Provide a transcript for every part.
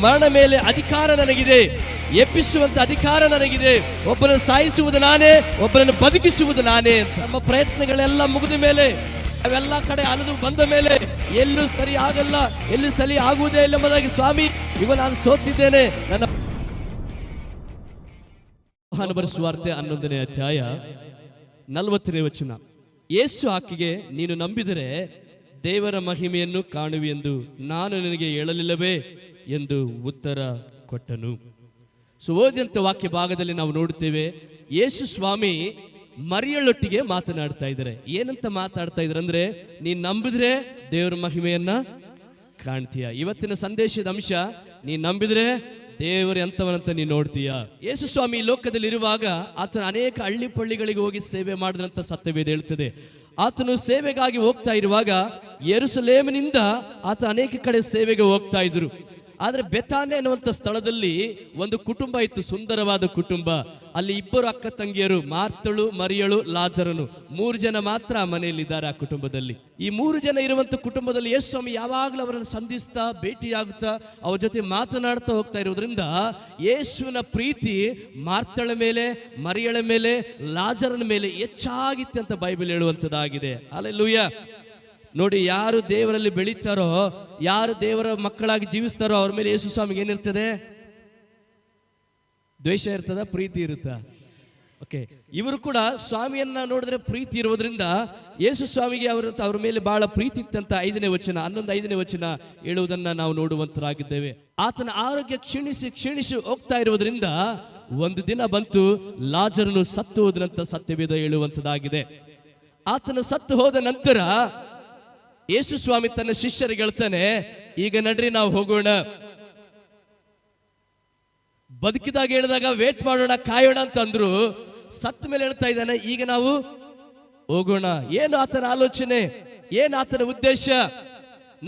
ಮರಣ ಮೇಲೆ ಅಧಿಕಾರ ನನಗಿದೆ, ಎಬ್ಬಿಸುವಂತ ಅಧಿಕಾರ ನನಗಿದೆ. ಒಬ್ಬರನ್ನು ಸಾಯಿಸುವುದು ನಾನೇ, ಒಬ್ಬರನ್ನು ಬದುಕಿಸುವುದು ನಾನೇ ಅಂತ. ನಮ್ಮ ಪ್ರಯತ್ನಗಳೆಲ್ಲ ಮುಗಿದ ಮೇಲೆ, ಅವೆಲ್ಲ ಕಡೆ ಅಲೆದು ಬಂದ ಮೇಲೆ ಎಲ್ಲೂ ಸರಿ ಆಗಲ್ಲ, ಎಲ್ಲೂ ಸರಿ ಆಗುವುದೇ ಇಲ್ಲ ಎಂಬುದಾಗಿ ಸ್ವಾಮಿ ಈಗ ನಾನು ಸೋತಿದ್ದೇನೆ. ನನ್ನ ಸುವಾರ್ತೆ 11ನೇ ಅಧ್ಯಾಯ 40ನೇ ವಚನ. ಯೇಸು ಆಕೆಗೆ, ನೀನು ನಂಬಿದರೆ ದೇವರ ಮಹಿಮೆಯನ್ನು ಕಾಣುವಿ ಎಂದು ನಾನು ನಿನಗೆ ಹೇಳಲಿಲ್ಲವೇ ಎಂದು ಉತ್ತರ ಕೊಟ್ಟನು. ಓದಿದಂಥ ವಾಕ್ಯ ಭಾಗದಲ್ಲಿ ನಾವು ನೋಡುತ್ತೇವೆ, ಯೇಸು ಸ್ವಾಮಿ ಮರಿಯಳೊಟ್ಟಿಗೆ ಮಾತನಾಡ್ತಾ ಇದ್ದಾರೆ. ಏನಂತ ಮಾತಾಡ್ತಾ ಇದ್ದಾರೆ ಅಂದ್ರೆ, ನೀನ್ ನಂಬಿದ್ರೆ ದೇವರ ಮಹಿಮೆಯನ್ನ ಕಾಣ್ತೀಯ. ಇವತ್ತಿನ ಸಂದೇಶದ ಅಂಶ, ನೀನ್ ನಂಬಿದ್ರೆ ದೇವರು ಎಂತವನಂತ ನೀನು ನೋಡ್ತೀಯ. ಯೇಸು ಸ್ವಾಮಿ ಈ ಲೋಕದಲ್ಲಿ ಇರುವಾಗ ಆತನ ಅನೇಕ ಹಳ್ಳಿ ಪಳ್ಳಿಗಳಿಗೆ ಹೋಗಿ ಸೇವೆ ಮಾಡಿದಂತ ಸತ್ಯವೇದ ಹೇಳ್ತದೆ. ಆತನು ಸೇವೆಗಾಗಿ ಹೋಗ್ತಾ ಇರುವಾಗ ಯೆರೂಸಲೇಮಿನಿಂದ ಆತ ಅನೇಕ ಕಡೆ ಸೇವೆಗೆ ಹೋಗ್ತಾ ಇದ್ರು. ಆದ್ರೆ ಬೆಥಾನ್ಯ ಎನ್ನುವಂತ ಸ್ಥಳದಲ್ಲಿ ಒಂದು ಕುಟುಂಬ ಇತ್ತು, ಸುಂದರವಾದ ಕುಟುಂಬ. ಅಲ್ಲಿ 2 ಅಕ್ಕ ತಂಗಿಯರು, ಮಾರ್ತಳು, ಮರಿಯಳು, ಲಾಜರನು, 3 ಜನ ಮಾತ್ರ ಆ ಮನೆಯಲ್ಲಿದ್ದಾರೆ ಆ ಕುಟುಂಬದಲ್ಲಿ. ಈ 3 ಜನ ಇರುವಂತ ಕುಟುಂಬದಲ್ಲಿ ಯೇಸು ಸ್ವಾಮಿ ಯಾವಾಗಲೂ ಅವರನ್ನು ಸಂಧಿಸ್ತಾ, ಭೇಟಿಯಾಗುತ್ತಾ, ಅವ್ರ ಜೊತೆ ಮಾತನಾಡ್ತಾ ಹೋಗ್ತಾ ಇರೋದ್ರಿಂದ ಯೇಸುವಿನ ಪ್ರೀತಿ ಮಾರ್ತಳ ಮೇಲೆ, ಮರಿಯಳ ಮೇಲೆ, ಲಾಜರನ ಮೇಲೆ ಹೆಚ್ಚಾಗಿತ್ತು ಅಂತ ಬೈಬಲ್ ಹೇಳುವಂಥದ್ದಾಗಿದೆ. ಹಲ್ಲೆಲೂಯಾ. ನೋಡಿ, ಯಾರು ದೇವರಲ್ಲಿ ಬೆಳೀತಾರೋ, ಯಾರು ದೇವರ ಮಕ್ಕಳಾಗಿ ಜೀವಿಸ್ತಾರೋ ಅವ್ರ ಮೇಲೆ ಯೇಸು ಸ್ವಾಮಿಗೆ ಏನಿರ್ತದೆ? ದ್ವೇಷ ಇರ್ತದ, ಪ್ರೀತಿ ಇರುತ್ತ? ಓಕೆ, ಇವರು ಕೂಡ ಸ್ವಾಮಿಯನ್ನ ನೋಡಿದ್ರೆ ಪ್ರೀತಿ ಇರುವುದರಿಂದ ಯೇಸು ಸ್ವಾಮಿಗೆ ಅವ್ರ ಮೇಲೆ ಬಹಳ ಪ್ರೀತಿ ಇತ್ತಂತ 5ನೇ ವಚನ, 11 ವಚನ ಹೇಳುವುದನ್ನ ನಾವು ನೋಡುವಂತರಾಗಿದ್ದೇವೆ. ಆತನ ಆರೋಗ್ಯ ಕ್ಷೀಣಿಸಿ ಹೋಗ್ತಾ ಇರುವುದರಿಂದ ಒಂದು ದಿನ ಬಂತು, ಲಾಜರನು ಸತ್ತು ಹೋದನಂತ ಸತ್ಯವೇದ ಹೇಳುವಂತದ್ದಾಗಿದೆ. ಆತನ ಸತ್ತು ಹೋದ ನಂತರ ಯೇಸು ಸ್ವಾಮಿ ತನ್ನ ಶಿಷ್ಯರಿಗೆ ಹೇಳ್ತಾನೆ, ಈಗ ನಡ್ರಿ ನಾವು ಹೋಗೋಣ. ಬದುಕಿದಾಗ ಹೇಳಿದಾಗ ವೇಟ್ ಮಾಡೋಣ, ಕಾಯೋಣ ಅಂತ ಅಂದ್ರು. ಸತ್ತ ಮೇಲೆ ಹೇಳ್ತಾ ಇದ್ದಾನೆ, ಈಗ ನಾವು ಹೋಗೋಣ. ಏನು ಆತನ ಆಲೋಚನೆ, ಏನು ಆತನ ಉದ್ದೇಶ?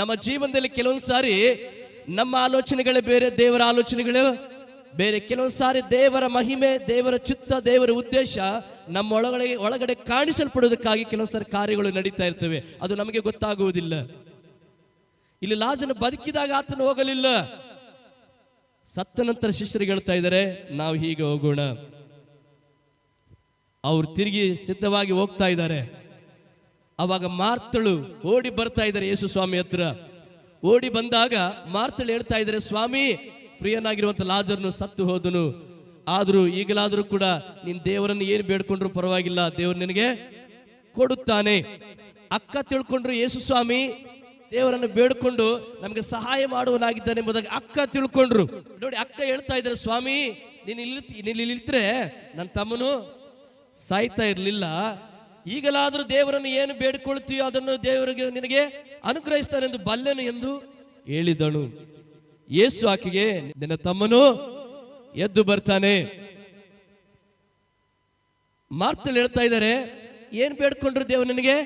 ನಮ್ಮ ಜೀವನದಲ್ಲಿ ಕೆಲವೊಂದು ಸಾರಿ ನಮ್ಮ ಆಲೋಚನೆಗಳೇ ಬೇರೆ, ದೇವರ ಆಲೋಚನೆಗಳು ಬೇರೆ. ಕೆಲವೊಂದು ಸಾರಿ ದೇವರ ಮಹಿಮೆ, ದೇವರ ಚಿತ್ತ, ದೇವರ ಉದ್ದೇಶ ನಮ್ಮ ಒಳಗಡೆ ಕಾಣಿಸಲ್ಪಡುವುದಕ್ಕಾಗಿ ಕೆಲವೊಂದು ಸಾರಿ ಕಾರ್ಯಗಳು ನಡೀತಾ ಇರ್ತವೆ, ಅದು ನಮಗೆ ಗೊತ್ತಾಗುವುದಿಲ್ಲ. ಇಲ್ಲಿ ಲಾಜರನು ಬದುಕಿದಾಗ ಆತನು ಹೋಗಲಿಲ್ಲ, ಸತ್ತ ನಂತರ ಶಿಷ್ಯರಿಗೆ ಹೇಳ್ತಾ ಇದ್ದಾರೆ, ನಾವು ಹೀಗೆ ಹೋಗೋಣ. ಅವ್ರು ತಿರುಗಿ ಸಿದ್ಧವಾಗಿ ಹೋಗ್ತಾ ಇದ್ದಾರೆ. ಅವಾಗ ಮಾರ್ತಳು ಓಡಿ ಬರ್ತಾ ಇದ್ದಾರೆ ಯೇಸು ಸ್ವಾಮಿ ಹತ್ರ. ಓಡಿ ಬಂದಾಗ ಮಾರ್ತಳು ಹೇಳ್ತಾ ಇದ್ದಾರೆ, ಸ್ವಾಮಿ, ಪ್ರಿಯನಾಗಿರುವಂತ ಲಾಜರನು ಸತ್ತು ಹೋದನು, ಆದ್ರೂ ಈಗಲಾದ್ರೂ ಕೂಡ ನೀನ್ ದೇವರನ್ನು ಏನು ಬೇಡ್ಕೊಂಡ್ರು ಪರವಾಗಿಲ್ಲ, ದೇವರು ನಿನಗೆ ಕೊಡುತ್ತಾನೆ. ಅಕ್ಕ ತಿಳ್ಕೊಂಡ್ರು ಯೇಸು ಸ್ವಾಮಿ ದೇವರನ್ನು ಬೇಡ್ಕೊಂಡು ನಮಗೆ ಸಹಾಯ ಮಾಡುವನಾಗಿದ್ದಾನೆ ಎಂಬುದಾಗಿ ಅಕ್ಕ ತಿಳ್ಕೊಂಡ್ರು. ನೋಡಿ, ಅಕ್ಕ ಹೇಳ್ತಾ ಇದ್ದಾರೆ, ಸ್ವಾಮಿ, ನೀನು ಇಲ್ಲಿದ್ರೆ ನನ್ನ ತಮ್ಮನು ಸಾಯ್ತಾ ಇರಲಿಲ್ಲ, ಈಗಲಾದ್ರೂ ದೇವರನ್ನು ಏನು ಬೇಡ್ಕೊಳ್ತೀಯೋ ಅದನ್ನು ದೇವರಿಗೆ ನಿನಗೆ ಅನುಗ್ರಹಿಸ್ತಾನೆಂದು ಬಲ್ಲೆನು ಎಂದು ಹೇಳಿದಳು. ಯೇಸು ಆಕೆಗೆ, ನಿನ್ನ ತಮ್ಮನು ಎದ್ದು ಬರ್ತಾನೆ. ಮಾರ್ತಳು ಹೇಳ್ತಾ ಇದ್ದಾರೆ, ಏನ್ ಬೇಡ್ಕೊಂಡ್ರು ದೇವರು ನಿನಗೆ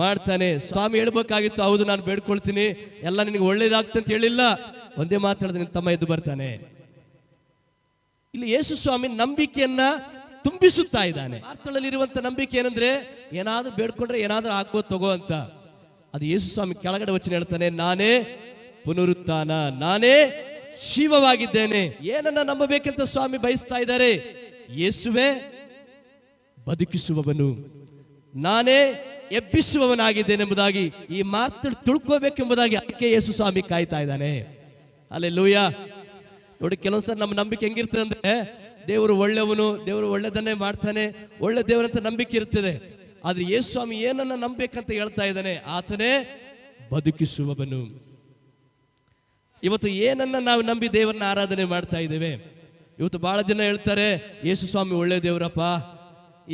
ಮಾಡ್ತಾನೆ. ಸ್ವಾಮಿ ಹೇಳ್ಬೇಕಾಗಿತ್ತು, ಹೌದು ನಾನು ಬೇಡ್ಕೊಳ್ತೀನಿ, ಎಲ್ಲ ನಿನಗೆ ಒಳ್ಳೇದಾಗ್ತದೆ ಅಂತ ಹೇಳಿಲ್ಲ, ಒಂದೇ ಮಾತಾಡಿದ್ರೆ ನಿನ್ನ ತಮ್ಮ ಎದ್ದು ಬರ್ತಾನೆ. ಇಲ್ಲಿ ಯೇಸು ಸ್ವಾಮಿ ನಂಬಿಕೆಯನ್ನ ತುಂಬಿಸುತ್ತಾ ಇದ್ದಾನೆ. ಮಾರ್ತಳಲ್ಲಿರುವಂತ ನಂಬಿಕೆ ಏನಂದ್ರೆ, ಏನಾದ್ರೂ ಬೇಡ್ಕೊಂಡ್ರೆ ಏನಾದ್ರೂ ಆಗ್ಬೋದು ತಗೋ ಅಂತ. ಅದು ಯೇಸು ಸ್ವಾಮಿ ಕೆಳಗಡೆ ವಚನ ಹೇಳ್ತಾನೆ, ನಾನೇ ಪುನರುತ್ಥಾನ, ನಾನೇ ಜೀವವಾಗಿದ್ದೇನೆ. ಏನನ್ನ ನಂಬಬೇಕಂತ ಸ್ವಾಮಿ ಬಯಸ್ತಾ ಇದ್ದಾರೆ? ಯೇಸುವೇ ಬದುಕಿಸುವವನು, ನಾನೇ ಎಬ್ಬಿಸುವವನಾಗಿದ್ದೇನೆ ಎಂಬುದಾಗಿ ಈ ಮಾತು ತಿಳ್ಕೋಬೇಕೆಂಬುದಾಗಿ ಅದಕ್ಕೆ ಯೇಸು ಸ್ವಾಮಿ ಕಾಯ್ತಾ ಇದ್ದಾನೆ. ಹಲ್ಲೆಲೂಯಾ. ನೋಡಿ, ಕೆಲವೊಂದ್ಸಲ ನಮ್ಮ ನಂಬಿಕೆ ಹೆಂಗಿರ್ತದೆ ಅಂದ್ರೆ, ದೇವರು ಒಳ್ಳೆಯವನು, ದೇವರು ಒಳ್ಳೆದನ್ನೇ ಮಾಡ್ತಾನೆ, ಒಳ್ಳೆ ದೇವರಂತ ನಂಬಿಕೆ ಇರ್ತದೆ. ಆದ್ರೆ ಯೇಸು ಸ್ವಾಮಿ ಏನನ್ನ ನಂಬಬೇಕಂತ ಹೇಳ್ತಾ ಇದ್ದಾನೆ, ಆತನೇ ಬದುಕಿಸುವವನು. ಇವತ್ತು ಏನನ್ನ ನಾವು ನಂಬಿ ದೇವರನ್ನ ಆರಾಧನೆ ಮಾಡ್ತಾ ಇದ್ದೇವೆ? ಇವತ್ತು ಬಹಳ ಜನ ಹೇಳ್ತಾರೆ, ಯೇಸು ಸ್ವಾಮಿ ಒಳ್ಳೆ ದೇವರಪ್ಪ,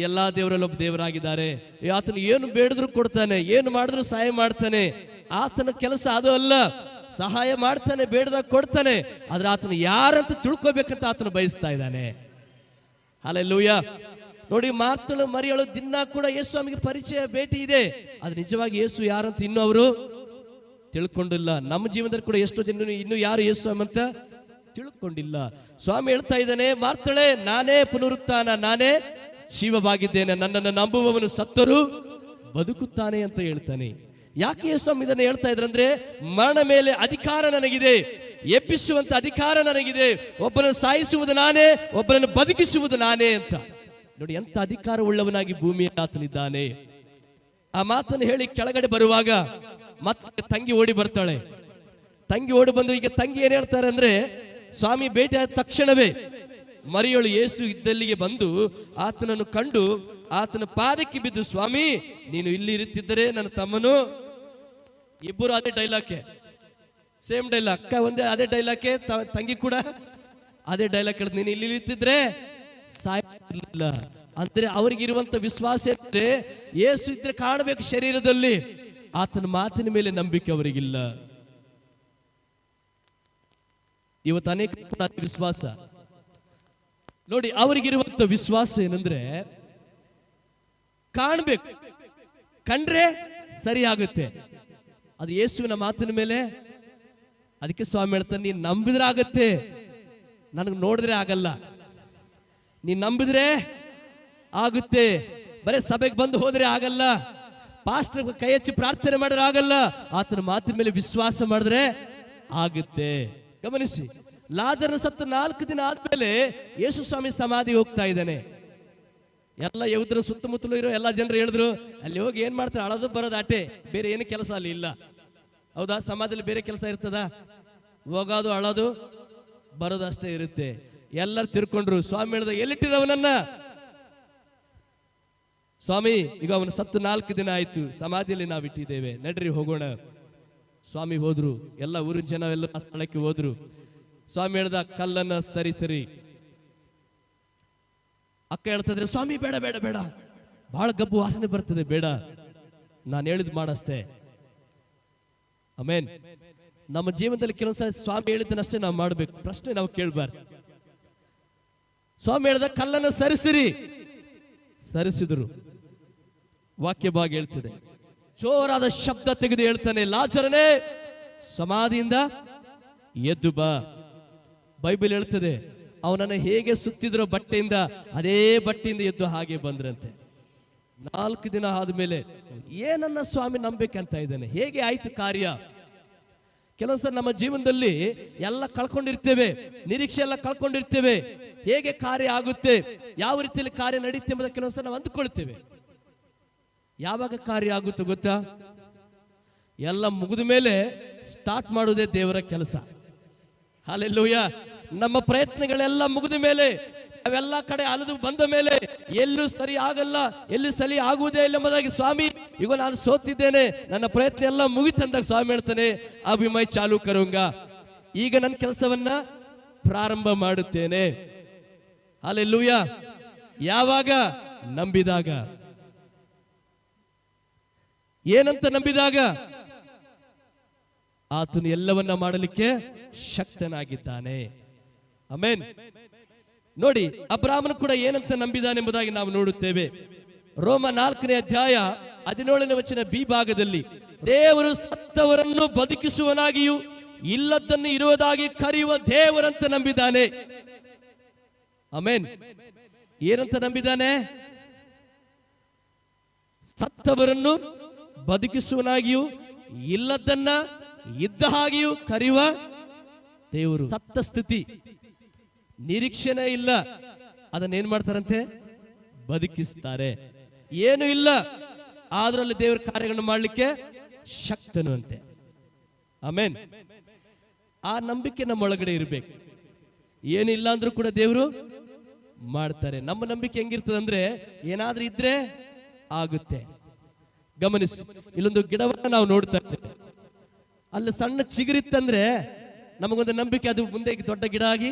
ಎಲ್ಲಾ ದೇವರಲ್ಲಿ ಒಬ್ಬ ದೇವರಾಗಿದ್ದಾರೆ, ಆತನು ಏನು ಬೇಡಿದ್ರು ಕೊಡ್ತಾನೆ, ಏನು ಮಾಡಿದ್ರು ಸಹಾಯ ಮಾಡ್ತಾನೆ. ಆತನ ಕೆಲಸ ಅದು ಅಲ್ಲ, ಸಹಾಯ ಮಾಡ್ತಾನೆ, ಬೇಡದಾಗ ಕೊಡ್ತಾನೆ. ಆದ್ರೆ ಆತನು ಯಾರಂತ ತಿಳ್ಕೊಬೇಕಂತ ಆತನು ಬಯಸ್ತಾ ಇದ್ದಾನೆ. ಹಲ್ಲೆಲೂಯಾ. ನೋಡಿ, ಮಾರ್ತಳು ಮರಿಯಳು ದಿನ ಕೂಡ ಯೇಸು ಸ್ವಾಮಿಗೆ ಪರಿಚಯ, ಭೇಟಿ ಇದೆ. ಆದ್ರೆ ನಿಜವಾಗಿ ಯೇಸು ಯಾರಂತ ಇನ್ನೂ ಅವರು ತಿಳ್ಕೊಂಡಿಲ್ಲ. ನಮ್ಮ ಜೀವನದಲ್ಲಿ ಕೂಡ ಎಷ್ಟೋ ಜನ ಇನ್ನು ಯಾರು ಯೇಸು ಸ್ವಾಮಿ ಅಂತ ತಿಳ್ಕೊಂಡಿಲ್ಲ. ಸ್ವಾಮಿ ಹೇಳ್ತಾ ಇದ್ದಾನೆ, ಮಾರ್ತಳೆ, ನಾನೇ ಪುನರುತ್ಥಾನ, ನಾನೇ ಜೀವವಾಗಿದ್ದೇನೆ, ನನ್ನನ್ನು ನಂಬುವವನು ಸತ್ತರೂ ಬದುಕುತ್ತಾನೆ ಅಂತ ಹೇಳ್ತಾನೆ. ಯಾಕೆ ಯೇಸು ಸ್ವಾಮಿ ಇದನ್ನು ಹೇಳ್ತಾ ಇದ್ರಂದ್ರೆ, ಮರಣ ಮೇಲೆ ಅಧಿಕಾರ ನನಗಿದೆ, ಎಬ್ಬಿಸುವಂತ ಅಧಿಕಾರ ನನಗಿದೆ. ಒಬ್ಬನನ್ನು ಸಾಯಿಸುವುದು ನಾನೇ, ಒಬ್ಬನನ್ನು ಬದುಕಿಸುವುದು ನಾನೇ ಅಂತ. ನೋಡಿ ಎಂತ ಅಧಿಕಾರ ಉಳ್ಳವನಾಗಿ ಭೂಮಿಯಲ್ಲಿ ಆತನಿದ್ದಾನೆ. ಆ ಮಾತನ್ನು ಹೇಳಿ ಕೆಳಗಡೆ ಬರುವಾಗ ಮತ್ತೆ ತಂಗಿ ಓಡಿ ಬರ್ತಾಳೆ. ತಂಗಿ ಓಡಿ ಬಂದು ಈಗ ತಂಗಿ ಏನ್ ಹೇಳ್ತಾರೆ ಅಂದ್ರೆ, ಸ್ವಾಮಿ ಭೇಟಿಯಾದ ತಕ್ಷಣವೇ ಮರಿಯಳು ಯೇಸು ಇದ್ದಲ್ಲಿಗೆ ಬಂದು ಆತನನ್ನು ಕಂಡು ಆತನ ಪಾದಕ್ಕೆ ಬಿದ್ದು, ಸ್ವಾಮಿ ನೀನು ಇಲ್ಲಿ ಇರುತ್ತಿದ್ದರೆ ನನ್ನ ತಮ್ಮನು. ಇಬ್ಬರು ಅದೇ ಡೈಲಾಕೆ, ಸೇಮ್ ಡೈಲಾಗ್. ಅಕ್ಕ ಒಂದೇ ಅದೇ ಡೈಲಾಕೆ, ತಂಗಿ ಕೂಡ ಅದೇ ಡೈಲಾಗ್ ಹೇಳಿದ್, ನೀನು ಇಲ್ಲಿ ಇರುತ್ತಿದ್ರೆ ಸಾಯಿಲ್ಲ. ಅಂದ್ರೆ ಅವರಿಗಿರುವಂತ ವಿಶ್ವಾಸ ಇದ್ರೆ ಯೇಸು ಇದ್ರೆ ಕಾಣಬೇಕು ಶರೀರದಲ್ಲಿ, ಆತನ ಮಾತಿನ ಮೇಲೆ ನಂಬಿಕೆ ಅವರಿಗಿಲ್ಲ. ಇವತ್ತು ಅನೇಕ ವಿಶ್ವಾಸ ನೋಡಿ, ಅವರಿಗಿರುವಂತ ವಿಶ್ವಾಸ ಏನಂದ್ರೆ ಕಾಣಬೇಕು, ಕಂಡ್ರೆ ಸರಿ ಆಗುತ್ತೆ. ಅದು ಯೇಸುವಿನ ಮಾತಿನ ಮೇಲೆ. ಅದಕ್ಕೆ ಸ್ವಾಮಿ ಹೇಳ್ತಾನೆ, ನೀನ್ ನಂಬಿದ್ರೆ ಆಗತ್ತೆ, ನನಗೆ ನೋಡಿದ್ರೆ ಆಗಲ್ಲ. ನೀನ್ ನಂಬಿದ್ರೆ ಆಗುತ್ತೆ. ಬರೀ ಸಭೆಗೆ ಬಂದು ಹೋದ್ರೆ ಆಗಲ್ಲ, ಪಾಸ್ಟರ್ ಕೈ ಹಚ್ಚಿ ಪ್ರಾರ್ಥನೆ ಮಾಡಿದ್ರೆ ಆಗಲ್ಲ, ಆತನ ಮಾತಿನ ಮೇಲೆ ವಿಶ್ವಾಸ ಮಾಡಿದ್ರೆ ಆಗುತ್ತೆ. ಗಮನಿಸಿ, ಲಾಜರನ ಸತ್ತು 4 ದಿನ ಆದ್ಮೇಲೆ ಯೇಸು ಸ್ವಾಮಿ ಸಮಾಧಿ ಹೋಗ್ತಾ ಇದ್ದಾನೆ. ಎಲ್ಲ ಯಹೂದರ ಸುತ್ತಮುತ್ತಲು ಇರೋ ಎಲ್ಲ ಜನರು ಹೇಳಿದ್ರು, ಅಲ್ಲಿ ಹೋಗಿ ಏನ್ ಮಾಡ್ತಾರೆ, ಅಳೋದು ಬರೋದು ಆಟೆ, ಬೇರೆ ಏನು ಕೆಲಸ ಅಲ್ಲಿ ಇಲ್ಲ. ಹೌದಾ? ಸಮಾಧಿಯಲ್ಲಿ ಬೇರೆ ಕೆಲಸ ಇರ್ತದ? ಹೋಗೋದು ಅಳೋದು ಬರೋದು ಅಷ್ಟೇ ಇರುತ್ತೆ. ಎಲ್ಲರೂ ತಿರ್ಕೊಂಡ್ರು. ಸ್ವಾಮಿ ಹೇಳಿದ, ಎಲ್ಲಿಟ್ಟಿರವನನ್ನ? ಸ್ವಾಮಿ ಈಗ ಅವನು ಸತ್ತು 4 ದಿನ ಆಯ್ತು, ಸಮಾಧಿಯಲ್ಲಿ ನಾವು ಇಟ್ಟಿದ್ದೇವೆ, ನಡ್ರಿ ಹೋಗೋಣ. ಸ್ವಾಮಿ ಹೋದ್ರು, ಎಲ್ಲ ಊರಿನ ಜನ ಎಲ್ಲ ಆ ಸ್ಥಳಕ್ಕೆ ಹೋದ್ರು. ಸ್ವಾಮಿ ಹೇಳ್ದ, ಕಲ್ಲನ್ನ ಸರಿ. ಅಕ್ಕ ಹೇಳ್ತಿದ್ರೆ, ಸ್ವಾಮಿ ಬೇಡ ಬೇಡ ಬೇಡ, ಬಹಳ ಗಬ್ಬು ವಾಸನೆ ಬರ್ತದೆ, ಬೇಡ, ನಾನು ಹೇಳಿದ್ ಮಾಡಷ್ಟೇ. ಆಮೇನ್. ನಮ್ಮ ಜೀವನದಲ್ಲಿ ಕೆಲವೊಂದ್ಸಲ ಸ್ವಾಮಿ ಹೇಳಿದ್ದನ್ನಷ್ಟೇ ನಾವು ಮಾಡ್ಬೇಕು, ಪ್ರಶ್ನೆ ನಾವು ಕೇಳಬಾರ್ದು. ಸ್ವಾಮಿ ಹೇಳ್ದ, ಕಲ್ಲನ್ನ ಸರಿಸಿದ್ರು. ವಾಕ್ಯ ಭಾಗ ಹೇಳ್ತಿದೆ, ಜೋರಾದ ಶಬ್ದ ತೆಗೆದು ಹೇಳ್ತಾನೆ, ಲಾಜರನೇ ಸಮಾಧಿಯಿಂದ ಎದ್ದು ಬಾ. ಬೈಬಲ್ ಹೇಳ್ತದೆ, ಅವನನ್ನು ಹೇಗೆ ಸುತ್ತಿದ್ರೋ ಬಟ್ಟೆಯಿಂದ, ಅದೇ ಬಟ್ಟೆಯಿಂದ ಎದ್ದು ಹಾಗೆ ಬಂದ್ರಂತೆ. 4 ದಿನ ಆದ್ಮೇಲೆ ಏನನ್ನ ಸ್ವಾಮಿ ನಂಬೇಕಂತ ಇದ್ದಾನೆ. ಹೇಗೆ ಆಯ್ತು ಕಾರ್ಯ? ಕೆಲವೊಂದ್ಸಲ ನಮ್ಮ ಜೀವನದಲ್ಲಿ ಎಲ್ಲ ಕಳ್ಕೊಂಡಿರ್ತೇವೆ, ನಿರೀಕ್ಷೆ ಎಲ್ಲ ಕಳ್ಕೊಂಡಿರ್ತೇವೆ. ಹೇಗೆ ಕಾರ್ಯ ಆಗುತ್ತೆ, ಯಾವ ರೀತಿಯಲ್ಲಿ ಕಾರ್ಯ ನಡೀತೆ ಎಂಬುದಕ್ಕೆ ಕೆಲವೊಂದ್ಸಲ ನಾವು ಅಂದುಕೊಳ್ತೇವೆ. ಯಾವಾಗ ಕಾರ್ಯ ಆಗುತ್ತೆ ಗೊತ್ತಾ? ಎಲ್ಲ ಮುಗಿದ ಮೇಲೆ ಸ್ಟಾರ್ಟ್ ಮಾಡುವುದೇ ದೇವರ ಕೆಲಸ. ಹಲ್ಲೆಲೂಯಾ. ನಮ್ಮ ಪ್ರಯತ್ನಗಳೆಲ್ಲ ಮುಗಿದ ಮೇಲೆ, ಅವೆಲ್ಲ ಕಡೆ ಅಲೆದು ಬಂದ ಮೇಲೆ ಎಲ್ಲೂ ಸರಿ ಆಗಲ್ಲ, ಎಲ್ಲಿ ಸರಿ ಆಗುವುದೇ ಇಲ್ಲ ಎಂಬುದಾಗಿ, ಸ್ವಾಮಿ ಈಗ ನಾನು ಸೋತಿದ್ದೇನೆ, ನನ್ನ ಪ್ರಯತ್ನ ಎಲ್ಲ ಮುಗಿತಂದಾಗ ಸ್ವಾಮಿ ಹೇಳ್ತಾನೆ, ಅಭಿಮೈ ಚಾಲು ಕರುಂಗ, ಈಗ ನನ್ನ ಕೆಲಸವನ್ನ ಪ್ರಾರಂಭ ಮಾಡುತ್ತೇನೆ. ಹಲ್ಲೆಲೂಯಾ. ಯಾವಾಗ? ನಂಬಿದಾಗ. ಏನಂತ ನಂಬಿದಾಗ? ಆತನು ಎಲ್ಲವನ್ನ ಮಾಡಲಿಕ್ಕೆ ಶಕ್ತನಾಗಿದ್ದಾನೆ. ಆಮೆನ್. ನೋಡಿ, ಅಬ್ರಾಮನು ಕೂಡ ಏನಂತ ನಂಬಿದಾನೆ ಎಂಬುದಾಗಿ ನಾವು ನೋಡುತ್ತೇವೆ. ರೋಮ 4ನೇ ಅಧ್ಯಾಯ 17ನೇ ವಚನ ಬಿ ಭಾಗದಲ್ಲಿ, ದೇವರು ಸತ್ತವರನ್ನು ಬದುಕಿಸುವನಾಗಿಯೂ ಇಲ್ಲದನ್ನು ಇರುವುದಾಗಿ ಕರೆಯುವ ದೇವರಂತ ನಂಬಿದ್ದಾನೆ. ಆಮೆನ್. ಏನಂತ ನಂಬಿದ್ದಾನೆ? ಸತ್ತವರನ್ನು ಬದುಕಿಸುವನಾಗಿಯೂ ಇಲ್ಲದನ್ನ ಇದ್ದ ಹಾಗೆಯೂ ಕರೆಯುವ ದೇವರು. ಸತ್ತ ಸ್ಥಿತಿ, ನಿರೀಕ್ಷೆನೇ ಇಲ್ಲ, ಅದನ್ನೇನ್ ಮಾಡ್ತಾರಂತೆ? ಬದುಕಿಸ್ತಾರೆ. ಏನು ಇಲ್ಲ, ಆದ್ರಲ್ಲಿ ದೇವರ ಕಾರ್ಯಗಳನ್ನು ಮಾಡಲಿಕ್ಕೆ ಶಕ್ತನು ಅಂತೆ. ಆಮೆನ್. ಆ ನಂಬಿಕೆ ನಮ್ಮೊಳಗಡೆ ಇರಬೇಕು. ಏನಿಲ್ಲ ಅಂದ್ರೂ ಕೂಡ ದೇವರು ಮಾಡ್ತಾರೆ. ನಮ್ಮ ನಂಬಿಕೆ ಹೆಂಗಿರ್ತದೆ ಅಂದ್ರೆ, ಏನಾದ್ರೂ ಇದ್ರೆ ಆಗುತ್ತೆ. ಗಮನಿಸಿ, ಇಲ್ಲೊಂದು ಗಿಡವನ್ನ ನಾವು ನೋಡ್ತಾ ಇದ್ದೇವೆ, ಅಲ್ಲಿ ಸಣ್ಣ ಚಿಗುರಿತ್ತಂದ್ರೆ ನಮಗೊಂದು ನಂಬಿಕೆ, ಅದು ಮುಂದೆ ದೊಡ್ಡ ಗಿಡ ಆಗಿ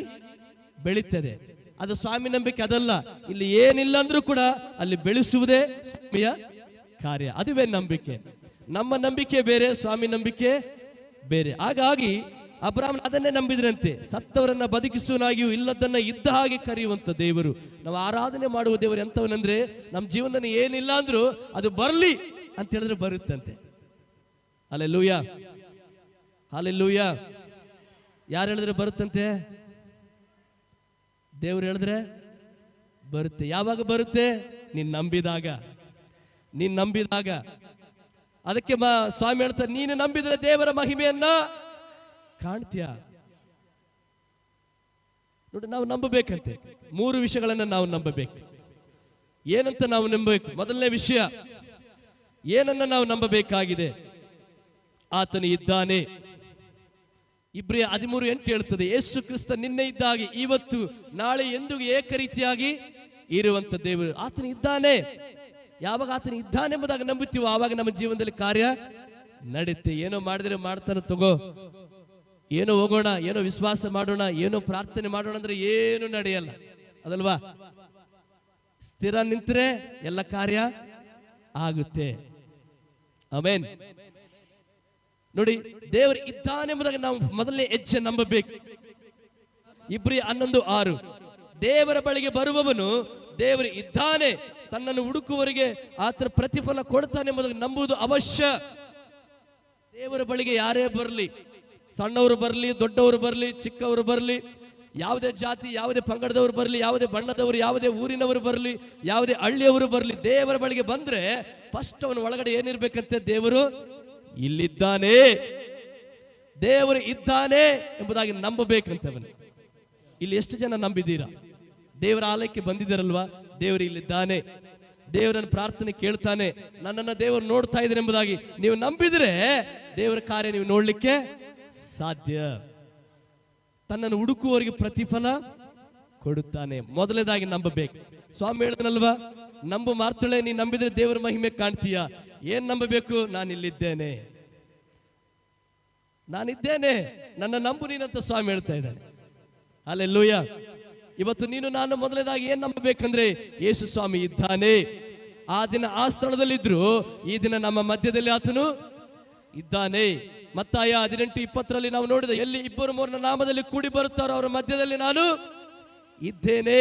ಬೆಳೀತದೆ. ಅದು ಸ್ವಾಮಿ ನಂಬಿಕೆ ಅದಲ್ಲ. ಇಲ್ಲಿ ಏನಿಲ್ಲ ಅಂದ್ರೂ ಕೂಡ ಅಲ್ಲಿ ಬೆಳೆಸುವುದೇ ಸ್ವಾಮಿಯ ಕಾರ್ಯ. ಅದುವೇ ನಂಬಿಕೆ. ನಮ್ಮ ನಂಬಿಕೆ ಬೇರೆ, ಸ್ವಾಮಿ ನಂಬಿಕೆ ಬೇರೆ. ಹಾಗಾಗಿ ಅಬ್ರಾಹ್ಮಣ ಅದನ್ನೇ ನಂಬಿದ್ರಂತೆ, ಸತ್ತವರನ್ನ ಬದುಕಿಸುವನಾಗಿಯೂ ಇಲ್ಲದನ್ನ ಇದ್ದ ಹಾಗೆ ಕರೆಯುವಂತ ದೇವರು. ನಾವು ಆರಾಧನೆ ಮಾಡುವ ದೇವರು ಎಂತವನಂದ್ರೆ, ನಮ್ಮ ಜೀವನದಲ್ಲಿ ಏನಿಲ್ಲ ಅಂದ್ರೂ ಅದು ಬರ್ಲಿ ಅಂತ ಹೇಳಿದ್ರೆ ಬರುತ್ತಂತೆ. Hallelujah, hallelujah. ಯಾರು ಹೇಳಿದ್ರೆ ಬರುತ್ತಂತೆ? ದೇವರು ಹೇಳಿದ್ರೆ ಬರುತ್ತೆ. ಯಾವಾಗ ಬರುತ್ತೆ? ನೀನ್ ನಂಬಿದಾಗ. ಅದಕ್ಕೆ ಸ್ವಾಮಿ ಹೇಳ್ತಾರೆ, ನೀನು ನಂಬಿದ್ರೆ ದೇವರ ಮಹಿಮೆಯನ್ನ ಕಾಣ್ತೀಯ. ನೋಡಿ, ನಾವು ನಂಬಬೇಕಂತೆ 3 ವಿಷಯಗಳನ್ನು ನಾವು ನಂಬಬೇಕು. ಏನಂತ ನಾವು ನಂಬಬೇಕು? ಮೊದಲನೇ ವಿಷಯ, ಏನನ್ನ ನಾವು ನಂಬಬೇಕಾಗಿದೆ? ಆತನು ಇದ್ದಾನೆ. ಇಬ್ರಿಯ 13:8 ಹೇಳ್ತದೆ, ಯೇಸು ಕ್ರಿಸ್ತ ನಿನ್ನೆ ಇದ್ದಾಗಿ ಇವತ್ತು ನಾಳೆ ಎಂದಿಗೂ ಏಕರೀತಿಯಾಗಿ ಇರುವಂತ ದೇವರು. ಆತನು ಇದ್ದಾನೆ. ಯಾವಾಗ ಆತನು ಇದ್ದಾನೆ ಎಂಬುದಾಗಿ ನಂಬುತ್ತೀವೋ ಆವಾಗ ನಮ್ಮ ಜೀವನದಲ್ಲಿ ಕಾರ್ಯ ನಡೆಯುತ್ತೆ. ಏನೋ ಮಾಡಿದ್ರೆ ಮಾಡ್ತಾನೆ ತಗೋ, ಏನೋ ಹೋಗೋಣ, ಏನೋ ವಿಶ್ವಾಸ ಮಾಡೋಣ, ಏನೋ ಪ್ರಾರ್ಥನೆ ಮಾಡೋಣ ಅಂದ್ರೆ ಏನು ನಡೆಯಲ್ಲ, ಅದಲ್ವಾ? ಸ್ಥಿರ ನಿಂತರೆ ಎಲ್ಲ ಕಾರ್ಯ ಆಗುತ್ತೆ. ಆಮೆನ್. ನೋಡಿ, ದೇವರು ಇದ್ದಾನೆ ಎಂಬುದಾಗಿ ನಾವು ಮೊದಲನೇ ಹೆಜ್ಜೆ ನಂಬಬೇಕು. ಇಬ್ರಿಯ 11:6, ದೇವರ ಬಳಿಗೆ ಬರುವವನು ದೇವರು ಇದ್ದಾನೆ, ತನ್ನನ್ನು ಹುಡುಕುವವರಿಗೆ ಆತನ ಪ್ರತಿಫಲ ಕೊಡ್ತಾನೆ ಎಂಬುದಾಗಿ ನಂಬುವುದು ಅವಶ್ಯ. ದೇವರ ಬಳಿಗೆ ಯಾರೇ ಬರಲಿ, ಸಣ್ಣವರು ಬರಲಿ, ದೊಡ್ಡವರು ಬರಲಿ, ಚಿಕ್ಕವರು ಬರಲಿ, ಯಾವುದೇ ಜಾತಿ, ಯಾವುದೇ ಪಂಗಡದವರು ಬರಲಿ, ಯಾವುದೇ ಬಣ್ಣದವರು, ಯಾವುದೇ ಊರಿನವರು ಬರಲಿ, ಯಾವುದೇ ಹಳ್ಳಿಯವರು ಬರಲಿ, ದೇವರ ಬಳಿಗೆ ಬಂದ್ರೆ ಫಸ್ಟ್ ಅವನ ಒಳಗಡೆ ಏನಿರ್ಬೇಕಂತೆ? ದೇವರು ಇಲ್ಲಿದ್ದಾನೆ, ದೇವರು ಇದ್ದಾನೆ ಎಂಬುದಾಗಿ ನಂಬಬೇಕಂತವನು. ಇಲ್ಲಿ ಎಷ್ಟು ಜನ ನಂಬಿದ್ದೀರಾ? ದೇವರ ಆಲಯಕ್ಕೆ ಬಂದಿದ್ದಾರಲ್ವಾ? ದೇವರು ಇಲ್ಲಿದ್ದಾನೆ, ದೇವರನ್ನು ಪ್ರಾರ್ಥನೆ ಕೇಳ್ತಾನೆ, ನನ್ನನ್ನು ದೇವರು ನೋಡ್ತಾ ಇದ್ದಾರೆ ಎಂಬುದಾಗಿ ನೀವು ನಂಬಿದ್ರೆ ದೇವರ ಕಾರ್ಯ ನೀವು ನೋಡ್ಲಿಕ್ಕೆ ಸಾಧ್ಯ. ತನ್ನನ್ನು ಹುಡುಕುವವರಿಗೆ ಪ್ರತಿಫಲ ಕೊಡುತ್ತಾನೆ. ಮೊದಲನೇದಾಗಿ ನಂಬಬೇಕು. ಸ್ವಾಮಿ ಹೇಳಿದನಲ್ವಾ, ನಂಬು ಮಾರ್ತಳೆ, ನೀ ನಂಬಿದ್ರೆ ದೇವರ ಮಹಿಮೆ ಕಾಣ್ತೀಯ. ಏನ್ ನಂಬಬೇಕು? ನಾನಿಲ್ಲಿದ್ದೇನೆ, ನಾನಿದ್ದೇನೆ, ನನ್ನ ನಂಬು ನೀನಂತ ಸ್ವಾಮಿ ಹೇಳ್ತಾ ಇದ್ದಾನೆ. ಹಲ್ಲೆಲೂಯ. ಇವತ್ತು ನೀನು ನಾನು ಮೊದಲನೇದಾಗಿ ಏನ್ ನಂಬಬೇಕಂದ್ರೆ, ಯೇಸು ಸ್ವಾಮಿ ಇದ್ದಾನೆ. ಆ ದಿನ ಆ ಸ್ಥಳದಲ್ಲಿದ್ರು, ಈ ದಿನ ನಮ್ಮ ಮಧ್ಯದಲ್ಲಿ ಆತನು ಇದ್ದಾನೆ. ಮತ್ತಾಯ 18:20 ನಾವು ನೋಡಿದ, ಎಲ್ಲಿ 2-3 ನಾಮದಲ್ಲಿ ಕೂಡಿ ಬರುತ್ತಾರೋ ಅವರ ಮಧ್ಯದಲ್ಲಿ ನಾನು ಇದ್ದೇನೆ.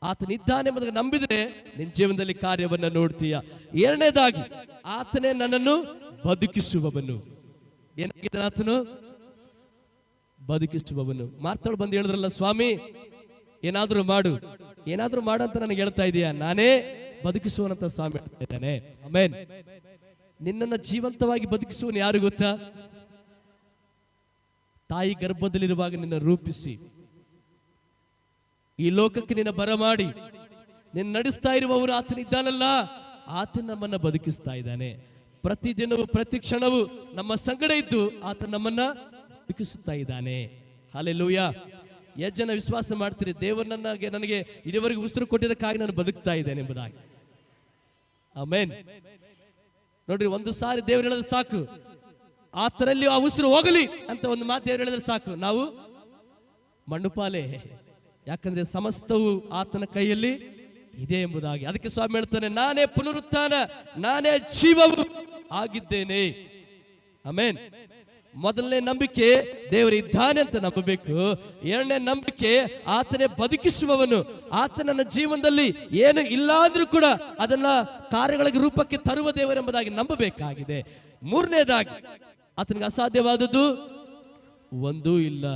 ಆತನಿದ್ದಾನೆ ಎಂಬುದನ್ನು ನಂಬಿದ್ರೆ ನಿನ್ನ ಜೀವನದಲ್ಲಿ ಕಾರ್ಯವನ್ನು ನೋಡ್ತೀಯ. ಎರಡನೇದಾಗಿ, ಆತನೇ ನನ್ನನ್ನು ಬದುಕಿಸುವವನು. ಏನಾಗಿದ್ದಾನೆ? ಆತನು ಬದುಕಿಸುವವನು. ಮಾರ್ತಳು ಬಂದು ಹೇಳಿದ್ರಲ್ಲ, ಸ್ವಾಮಿ ಏನಾದ್ರೂ ಮಾಡು, ಏನಾದ್ರೂ ಮಾಡು ಅಂತ ನನಗೆ ಹೇಳ್ತಾ ಇದೀಯಾ? ನಾನೇ ಬದುಕಿಸುವನಂತ ಸ್ವಾಮಿ ಹೇಳ್ತಾ ಇದ್ದಾನೆ. ಆಮೆನ್. ನಿನ್ನನ್ನು ಜೀವಂತವಾಗಿ ಬದುಕಿಸುವನು ಯಾರು ಗೊತ್ತಾ? ತಾಯಿ ಗರ್ಭದಲ್ಲಿರುವಾಗ ನಿನ್ನ ರೂಪಿಸಿ ಈ ಲೋಕಕ್ಕೆ ನಿನ್ನ ಬರಮಾಡಿ ನಿನ್ನ ನಡೆಸ್ತಾ ಇರುವವರು ಆತನಿದ್ದಾನಲ್ಲ, ಆತನ ನಮ್ಮನ್ನ ಬದುಕಿಸ್ತಾ ಇದ್ದಾನೆ. ಪ್ರತಿದಿನವೂ ಪ್ರತಿ ಕ್ಷಣವೂ ನಮ್ಮ ಸಂಗಡ ಇದ್ದು ಆತ ನಮ್ಮನ್ನ ಬದುಕಿಸುತ್ತಾ ಇದ್ದಾನೆ. ಹಲ್ಲೆಲೂಯ. ಎಷ್ಟು ಜನ ವಿಶ್ವಾಸ ಮಾಡ್ತೀರಿ, ದೇವರು ನನಗೆ ಇದುವರೆಗೆ ಉಸಿರು ಕೊಟ್ಟಿದ್ದಕ್ಕಾಗಿ ನಾನು ಬದುಕ್ತಾ ಇದ್ದೇನೆ ಎಂಬುದಾಗಿ? ಆಮೆನ್. ನೋಡ್ರಿ, ಒಂದು ಸಾರಿ ದೇವರು ಹೇಳಿದ್ರೆ ಸಾಕು, ಆತನಲ್ಲಿ ಆ ಉಸಿರು ಹೋಗಲಿ ಅಂತ ಒಂದು ಮಾತು ದೇವರು ಹೇಳಿದ್ರೆ ಸಾಕು, ನಾವು ಮಣ್ಣುಪಾಲೆ. ಯಾಕಂದ್ರೆ ಸಮಸ್ತವು ಆತನ ಕೈಯಲ್ಲಿ ಇದೆ ಎಂಬುದಾಗಿ. ಅದಕ್ಕೆ ಸ್ವಾಮಿ ಹೇಳ್ತಾನೆ, ನಾನೇ ಪುನರುತ್ಥಾನ, ನಾನೇ ಜೀವವು ಆಗಿದ್ದೇನೆ. ಆಮೆನ್. ಮೊದಲನೇ ನಂಬಿಕೆ ದೇವರು ಇದ್ದಾನೆ ಅಂತ ನಂಬಬೇಕು. ಎರಡನೇ ನಂಬಿಕೆ ಆತನೇ ಬದುಕಿಸುವವನು. ಆತ ನನ್ನ ಜೀವನದಲ್ಲಿ ಏನು ಇಲ್ಲ ಅಂದ್ರೂ ಕೂಡ ಅದನ್ನ ಕಾರ್ಯಗಳಿಗೆ ರೂಪಕ್ಕೆ ತರುವ ದೇವರೆಂಬುದಾಗಿ ನಂಬಬೇಕಾಗಿದೆ. ಮೂರನೇದಾಗಿ, ಆತನಿಗೆ ಅಸಾಧ್ಯವಾದದ್ದು ಒಂದೂ ಇಲ್ಲ.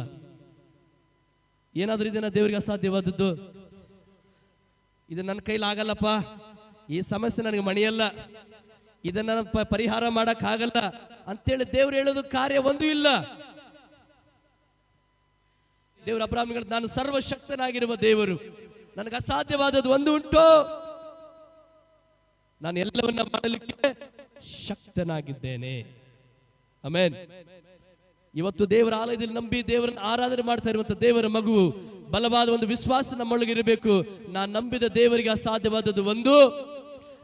ಏನಾದ್ರೂ ಇದನ್ನ ದೇವರಿಗೆ ಅಸಾಧ್ಯವಾದದ್ದು? ಇದು ನನ್ನ ಕೈಲಿ ಆಗಲ್ಲಪ್ಪ, ಈ ಸಮಸ್ಯೆ ನನಗೆ ಮಣಿಯಲ್ಲ, ಇದನ್ನ ಪರಿಹಾರ ಮಾಡಕ್ ಆಗಲ್ಲ ಅಂತೇಳಿ ದೇವ್ರು ಹೇಳೋದು ಕಾರ್ಯ ಒಂದೂ ಇಲ್ಲ. ದೇವರು ಅಬ್ರಾಹ್ಮಿಗಳು, ನಾನು ಸರ್ವಶಕ್ತನಾಗಿರುವ ದೇವರು, ನನಗೆ ಅಸಾಧ್ಯವಾದದ್ದು ಒಂದು ಉಂಟು, ನಾನು ಎಲ್ಲವನ್ನ ಮಾಡಲಿಕ್ಕೆ ಶಕ್ತನಾಗಿದ್ದೇನೆ. ಆಮೆನ್. ಇವತ್ತು ದೇವರ ಆಲಯದಲ್ಲಿ ನಂಬಿ ದೇವರನ್ನು ಆರಾಧನೆ ಮಾಡ್ತಾ ಇರುವಂತ ದೇವರ ಮಗುವು ಬಲವಾದ ಒಂದು ವಿಶ್ವಾಸ ನಮ್ಮೊಳಗೆ ಇರಬೇಕು. ನಾನು ನಂಬಿದ ದೇವರಿಗೆ ಅಸಾಧ್ಯವಾದದ್ದು ಒಂದು,